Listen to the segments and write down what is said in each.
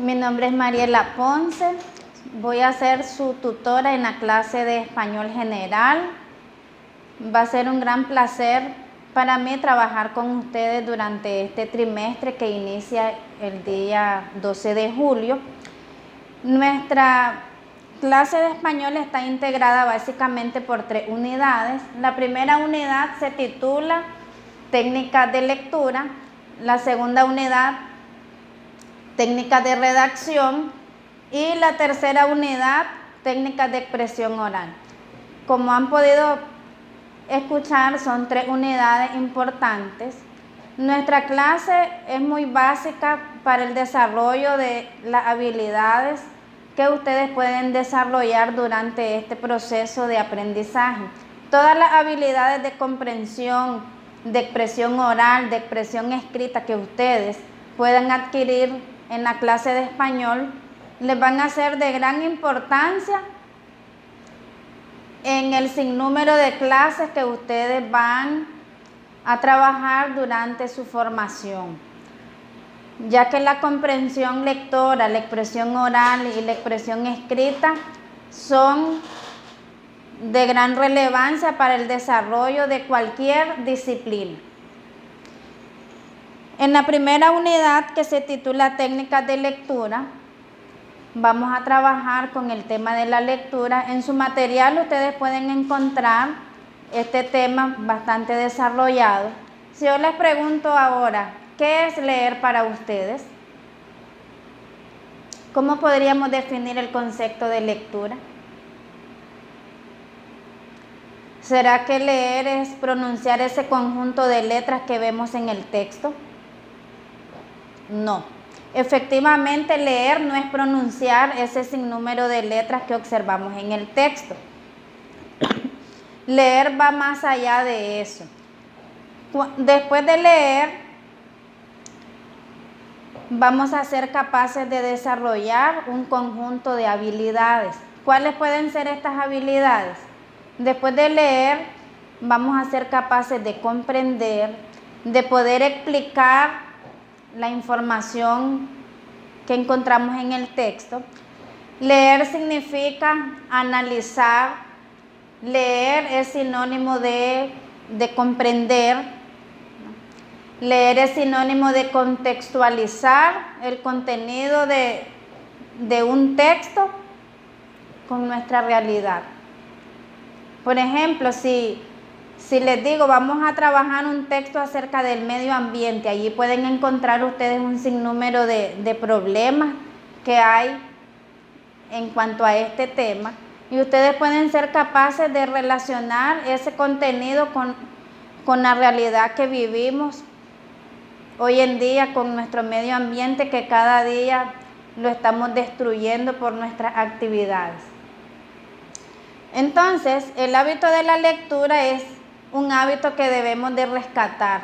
Mi nombre es Mariela Ponce, voy a ser su tutora en la clase de español general. Va a ser un gran placer para mí trabajar con ustedes durante este trimestre que inicia el día 12 de julio. Nuestra clase de español está integrada básicamente por 3 unidades. La primera unidad se titula Técnicas de lectura, la segunda unidad Técnicas de redacción y la tercera unidad Técnicas de expresión oral. Como han podido escuchar, son 3 unidades importantes. Nuestra clase es muy básica para el desarrollo de las habilidades que ustedes pueden desarrollar durante este proceso de aprendizaje. Todas las habilidades de comprensión, de expresión oral, de expresión escrita que ustedes puedan adquirir en la clase de español les van a ser de gran importancia en el sinnúmero de clases que ustedes van a trabajar durante su formación, ya que la comprensión lectora, la expresión oral y la expresión escrita son de gran relevancia para el desarrollo de cualquier disciplina. En la primera unidad, que se titula Técnicas de lectura, vamos a trabajar con el tema de la lectura. En su material ustedes pueden encontrar este tema bastante desarrollado. Si yo les pregunto ahora, ¿qué es leer para ustedes? ¿Cómo podríamos definir el concepto de lectura? ¿Será que leer es pronunciar ese conjunto de letras que vemos en el texto? No. Efectivamente, leer no es pronunciar ese sinnúmero de letras que observamos en el texto. Leer va más allá de eso. Después de leer, vamos a ser capaces de desarrollar un conjunto de habilidades. ¿Cuáles pueden ser estas habilidades? Después de leer, vamos a ser capaces de comprender, de poder explicar la información que encontramos en el texto. Leer significa analizar. Leer es sinónimo de comprender. Leer es sinónimo de contextualizar el contenido de un texto con nuestra realidad. Por ejemplo, si les digo, vamos a trabajar un texto acerca del medio ambiente, allí pueden encontrar ustedes un sinnúmero de problemas que hay en cuanto a este tema, y ustedes pueden ser capaces de relacionar ese contenido con la realidad que vivimos hoy en día, con nuestro medio ambiente que cada día lo estamos destruyendo por nuestras actividades. Entonces, el hábito de la lectura es un hábito que debemos de rescatar.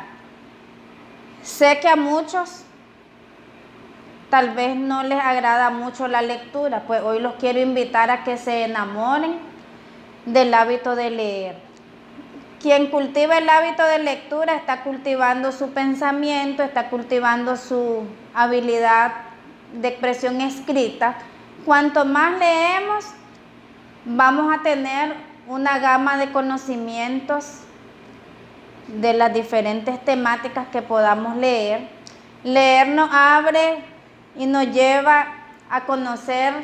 Sé que a muchos tal vez no les agrada mucho la lectura, pues hoy los quiero invitar a que se enamoren del hábito de leer. Quien cultiva el hábito de lectura está cultivando su pensamiento, está cultivando su habilidad de expresión escrita. Cuanto más leemos, vamos a tener una gama de conocimientos de las diferentes temáticas que podamos leer. Leer nos abre y nos lleva a conocer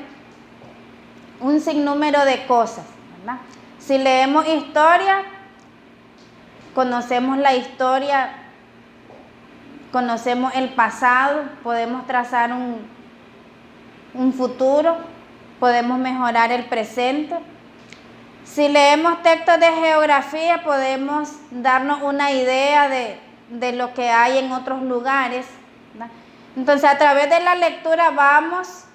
un sinnúmero de cosas, ¿verdad? Si leemos historia, conocemos la historia, conocemos el pasado, podemos trazar un futuro, podemos mejorar el presente. Si leemos textos de geografía, podemos darnos una idea de lo que hay en otros lugares, ¿verdad? Entonces, a través de la lectura vamos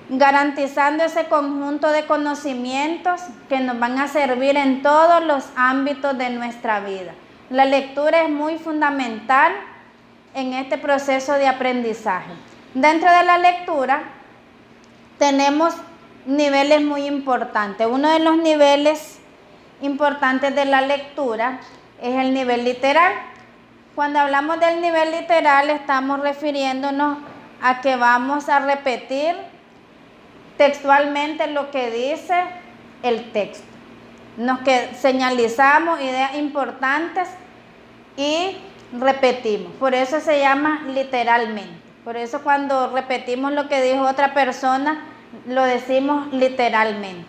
garantizando ese conjunto de conocimientos que nos van a servir en todos los ámbitos de nuestra vida. La lectura es muy fundamental en este proceso de aprendizaje. Dentro de la lectura tenemos niveles muy importantes. Uno de los niveles importantes de la lectura es el nivel literal. Cuando hablamos del nivel literal estamos refiriéndonos a que vamos a repetir textualmente lo que dice el texto. Nos señalizamos ideas importantes y repetimos. Por eso se llama literalmente. Por eso cuando repetimos lo que dijo otra persona, lo decimos literalmente.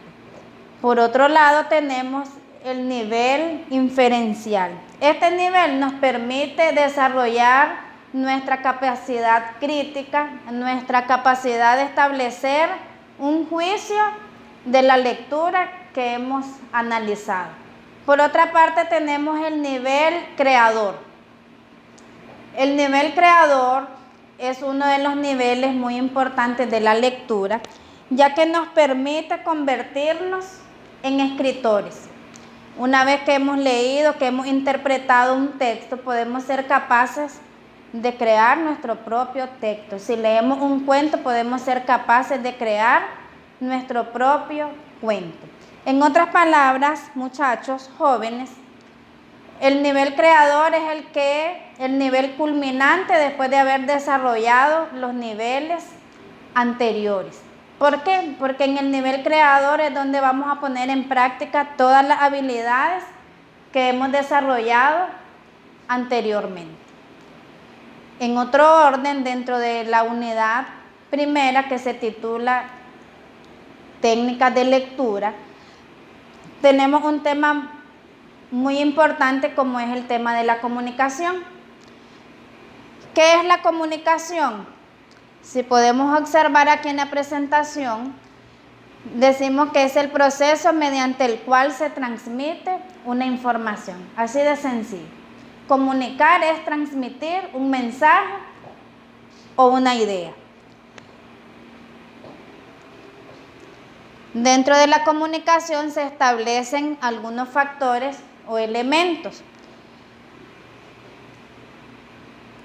Por otro lado, tenemos el nivel inferencial. Este nivel nos permite desarrollar nuestra capacidad crítica, nuestra capacidad de establecer un juicio de la lectura que hemos analizado. Por otra parte, tenemos el nivel creador. El nivel creador es uno de los niveles muy importantes de la lectura, ya que nos permite convertirnos en escritores. Una vez que hemos leído, que hemos interpretado un texto, podemos ser capaces de crear nuestro propio texto. Si leemos un cuento, podemos ser capaces de crear nuestro propio cuento. En otras palabras, muchachos, jóvenes, el nivel creador es el nivel culminante después de haber desarrollado los niveles anteriores. ¿Por qué? Porque en el nivel creador es donde vamos a poner en práctica todas las habilidades que hemos desarrollado anteriormente. En otro orden, dentro de la unidad primera que se titula Técnicas de lectura, tenemos un tema muy importante como es el tema de la comunicación. ¿Qué es la comunicación? Si podemos observar aquí en la presentación, decimos que es el proceso mediante el cual se transmite una información. Así de sencillo. Comunicar es transmitir un mensaje o una idea. Dentro de la comunicación se establecen algunos factores o elementos.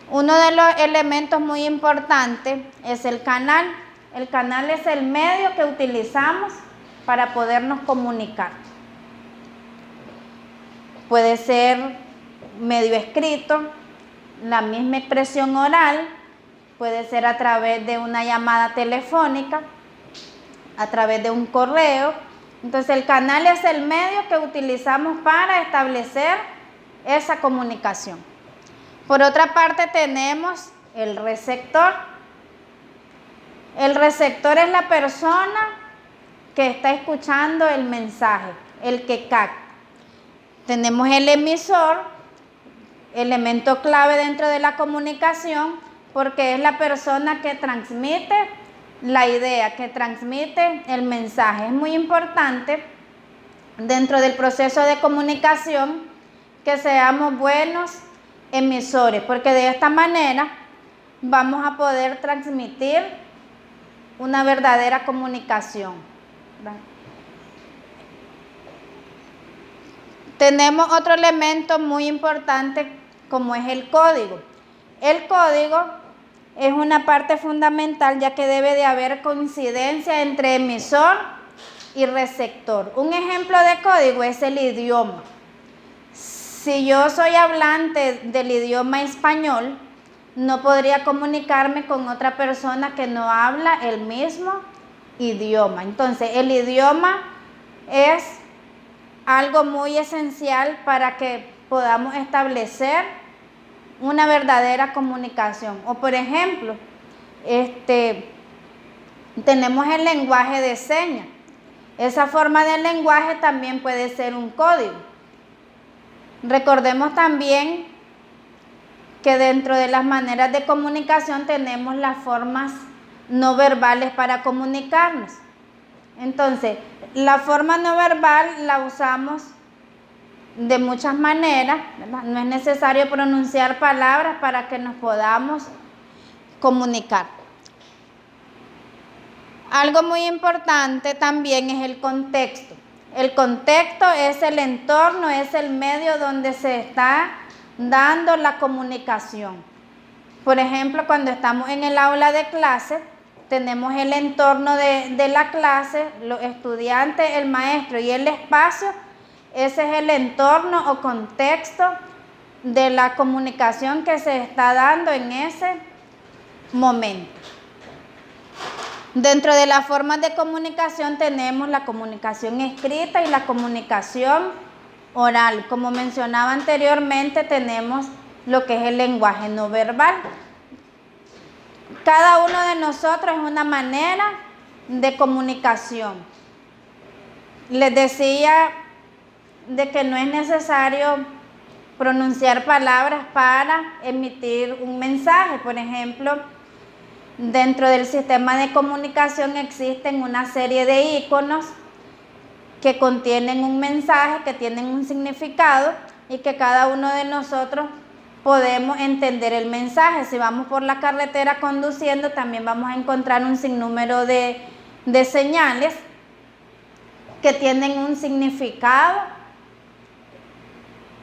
Uno de los elementos muy importantes es el canal. El canal es el medio que utilizamos para podernos comunicar. Puede ser medio escrito, la misma expresión oral, puede ser a través de una llamada telefónica, a través de un correo. Entonces el canal es el medio que utilizamos para establecer esa comunicación. Por otra parte tenemos el receptor. El receptor es la persona que está escuchando el mensaje, el que capta. Tenemos el emisor, elemento clave dentro de la comunicación, porque es la persona que transmite la idea, que transmite el mensaje. Es muy importante dentro del proceso de comunicación que seamos buenos emisores, porque de esta manera vamos a poder transmitir una verdadera comunicación. Tenemos otro elemento muy importante como es el código. El código es una parte fundamental ya que debe de haber coincidencia entre emisor y receptor. Un ejemplo de código es el idioma. Si yo soy hablante del idioma español, no podría comunicarme con otra persona que no habla el mismo idioma. Entonces, el idioma es algo muy esencial para que podamos establecer una verdadera comunicación. O por ejemplo, tenemos el lenguaje de señas. Esa forma de lenguaje también puede ser un código. Recordemos también que dentro de las maneras de comunicación tenemos las formas no verbales para comunicarnos. Entonces, la forma no verbal la usamos de muchas maneras, ¿verdad? No es necesario pronunciar palabras para que nos podamos comunicar. Algo muy importante también es el contexto. El contexto es el entorno, es el medio donde se está dando la comunicación. Por ejemplo, cuando estamos en el aula de clase, tenemos el entorno de la clase, los estudiantes, el maestro y el espacio. Ese es el entorno o contexto de la comunicación que se está dando en ese momento. Dentro de las formas de comunicación tenemos la comunicación escrita y la comunicación oral. Como mencionaba anteriormente, tenemos lo que es el lenguaje no verbal. Cada uno de nosotros es una manera de comunicación. Les decía de que no es necesario pronunciar palabras para emitir un mensaje. Por ejemplo, dentro del sistema de comunicación existen una serie de iconos que contienen un mensaje, que tienen un significado y que cada uno de nosotros podemos entender el mensaje. Si vamos por la carretera conduciendo, también vamos a encontrar un sinnúmero de señales que tienen un significado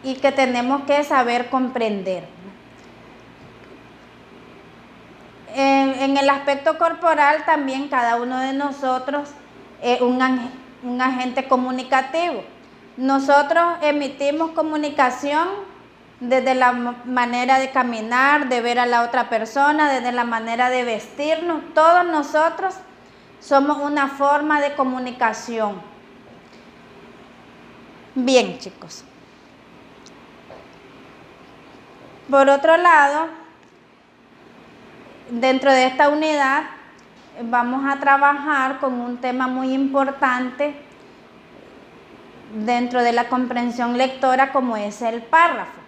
y que tenemos que saber comprender. En el aspecto corporal también cada uno de nosotros es un agente comunicativo. Nosotros emitimos comunicación desde la manera de caminar, de ver a la otra persona, desde la manera de vestirnos. Todos nosotros somos una forma de comunicación. Bien, chicos. Por otro lado, dentro de esta unidad vamos a trabajar con un tema muy importante dentro de la comprensión lectora, como es el párrafo.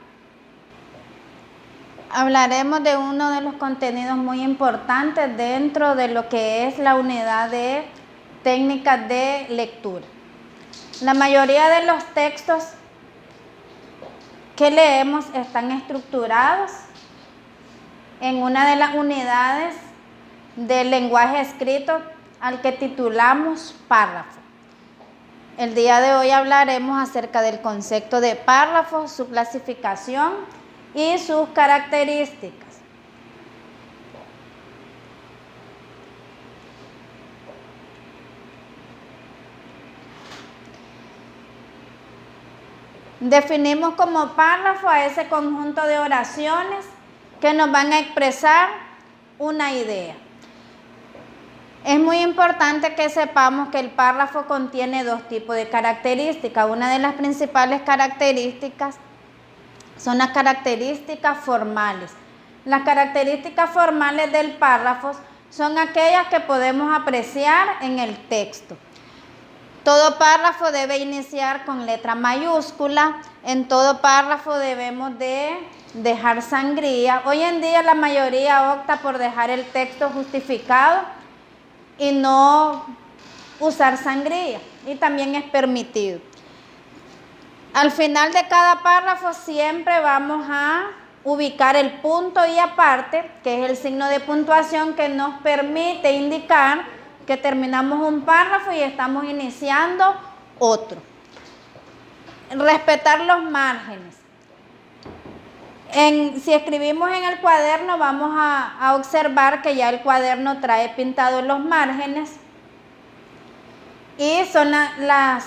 Hablaremos de uno de los contenidos muy importantes dentro de lo que es la unidad de técnicas de lectura. La mayoría de los textos que leemos están estructurados en una de las unidades del lenguaje escrito al que titulamos párrafo. El día de hoy hablaremos acerca del concepto de párrafo, su clasificación y sus características. Definimos como párrafo a ese conjunto de oraciones que nos van a expresar una idea. Es muy importante que sepamos que el párrafo contiene dos tipos de características. Una de las principales características son las características formales. Las características formales del párrafo son aquellas que podemos apreciar en el texto. Todo párrafo debe iniciar con letra mayúscula. En todo párrafo debemos de dejar sangría. Hoy en día la mayoría opta por dejar el texto justificado y no usar sangría, y también es permitido. Al final de cada párrafo siempre vamos a ubicar el punto y aparte, que es el signo de puntuación que nos permite indicar que terminamos un párrafo y estamos iniciando otro. Respetar los márgenes. Si escribimos en el cuaderno, vamos a observar que ya el cuaderno trae pintados los márgenes y son los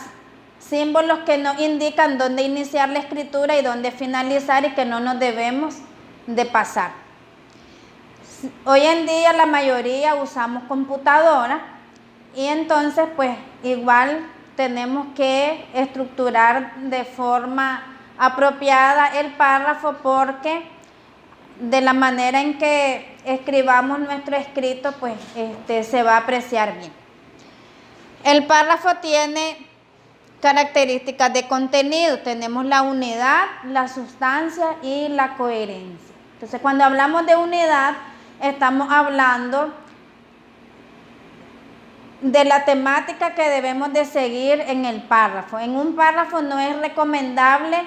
símbolos que nos indican dónde iniciar la escritura y dónde finalizar, y que no nos debemos de pasar. Hoy en día la mayoría usamos computadora y entonces pues igual tenemos que estructurar de forma apropiada el párrafo, porque de la manera en que escribamos nuestro escrito pues se va a apreciar bien. El párrafo tiene características de contenido. Tenemos la unidad, la sustancia y la coherencia. Entonces, cuando hablamos de unidad, estamos hablando de la temática que debemos de seguir en el párrafo. En un párrafo no es recomendable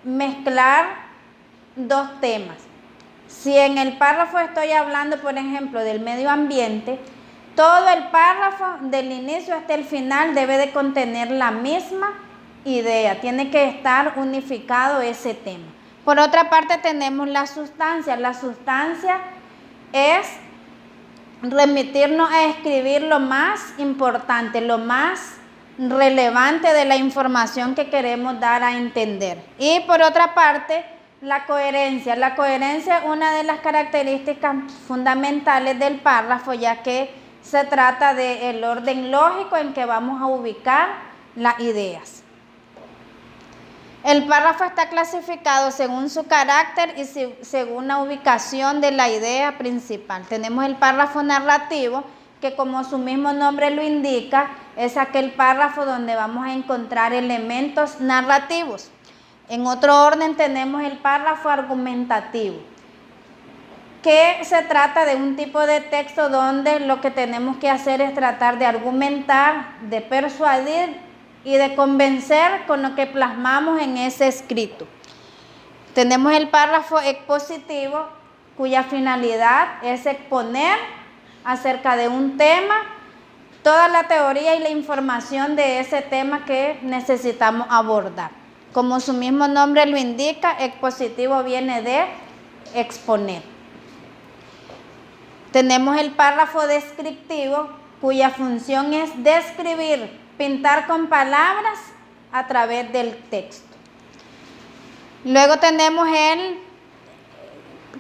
mezclar dos temas. Si en el párrafo estoy hablando, por ejemplo, del medio ambiente, todo el párrafo del inicio hasta el final debe de contener la misma idea, tiene que estar unificado ese tema. Por otra parte tenemos la sustancia. La sustancia es remitirnos a escribir lo más importante, lo más relevante de la información que queremos dar a entender. Y por otra parte, la coherencia. La coherencia es una de las características fundamentales del párrafo, ya que se trata del orden lógico en que vamos a ubicar las ideas. El párrafo está clasificado según su carácter y según la ubicación de la idea principal. Tenemos el párrafo narrativo, que como su mismo nombre lo indica, es aquel párrafo donde vamos a encontrar elementos narrativos. En otro orden tenemos el párrafo argumentativo, que se trata de un tipo de texto donde lo que tenemos que hacer es tratar de argumentar, de persuadir y de convencer con lo que plasmamos en ese escrito. Tenemos el párrafo expositivo, cuya finalidad es exponer acerca de un tema toda la teoría y la información de ese tema que necesitamos abordar. Como su mismo nombre lo indica, expositivo viene de exponer. Tenemos el párrafo descriptivo, cuya función es describir, pintar con palabras a través del texto. Luego tenemos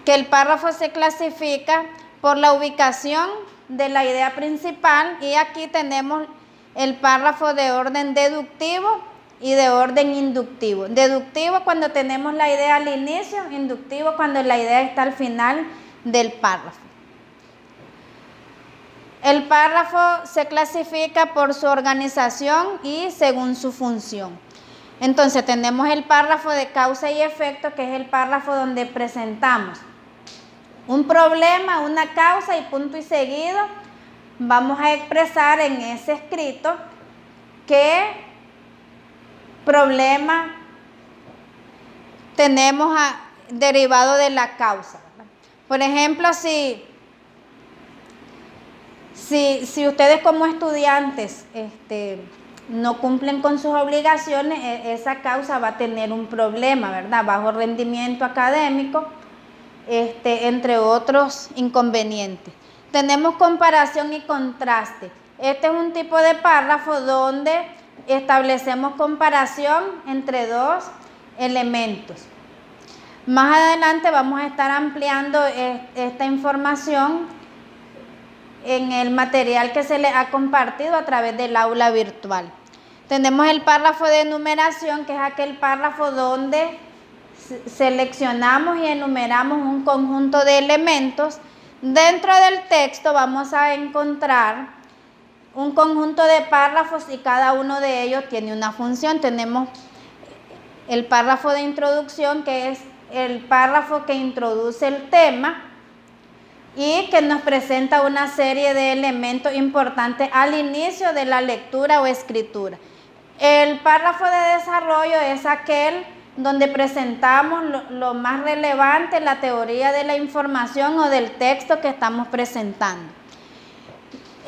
que el párrafo se clasifica por la ubicación de la idea principal, y aquí tenemos el párrafo de orden deductivo y de orden inductivo. Deductivo cuando tenemos la idea al inicio, inductivo cuando la idea está al final del párrafo. El párrafo se clasifica por su organización y según su función. Entonces tenemos el párrafo de causa y efecto, que es el párrafo donde presentamos un problema, una causa y punto y seguido. Vamos a expresar en ese escrito qué problema tenemos derivado de la causa, ¿verdad? Por ejemplo, si ustedes como estudiantes no cumplen con sus obligaciones, esa causa va a tener un problema, ¿verdad? Bajo rendimiento académico, entre otros inconvenientes. Tenemos comparación y contraste. Este es un tipo de párrafo donde establecemos comparación entre dos elementos. Más adelante vamos a estar ampliando esta información en el material que se les ha compartido a través del aula virtual. Tenemos el párrafo de enumeración, que es aquel párrafo donde seleccionamos y enumeramos un conjunto de elementos. Dentro del texto vamos a encontrar un conjunto de párrafos y cada uno de ellos tiene una función. Tenemos el párrafo de introducción, que es el párrafo que introduce el tema y que nos presenta una serie de elementos importantes al inicio de la lectura o escritura. El párrafo de desarrollo es aquel donde presentamos lo más relevante, la teoría de la información o del texto que estamos presentando.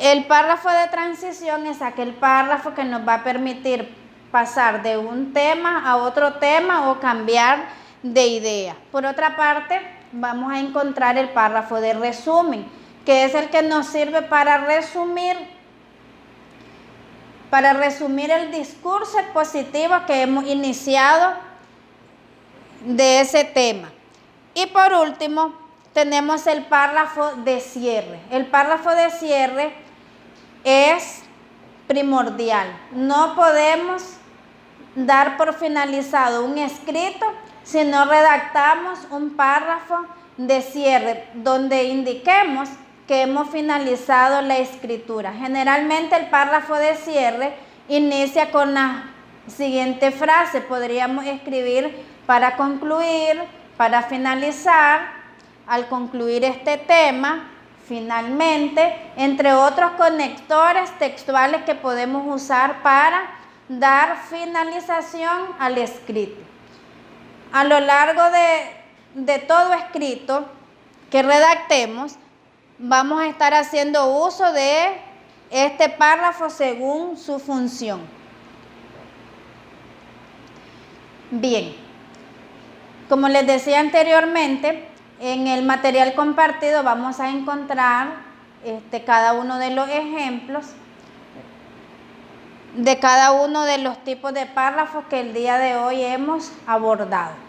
El párrafo de transición es aquel párrafo que nos va a permitir pasar de un tema a otro tema o cambiar de idea. Por otra parte, vamos a encontrar el párrafo de resumen, que es el que nos sirve para resumir el discurso expositivo que hemos iniciado de ese tema. Y por último, tenemos el párrafo de cierre. El párrafo de cierre es primordial. No podemos dar por finalizado un escrito si no redactamos un párrafo de cierre donde indiquemos que hemos finalizado la escritura. Generalmente el párrafo de cierre inicia con la siguiente frase. Podríamos escribir: para concluir, para finalizar, al concluir este tema, finalmente, entre otros conectores textuales que podemos usar para dar finalización al escrito. A lo largo de todo escrito que redactemos, vamos a estar haciendo uso de este párrafo según su función. Bien, como les decía anteriormente, en el material compartido vamos a encontrar cada uno de los ejemplos de cada uno de los tipos de párrafos que el día de hoy hemos abordado.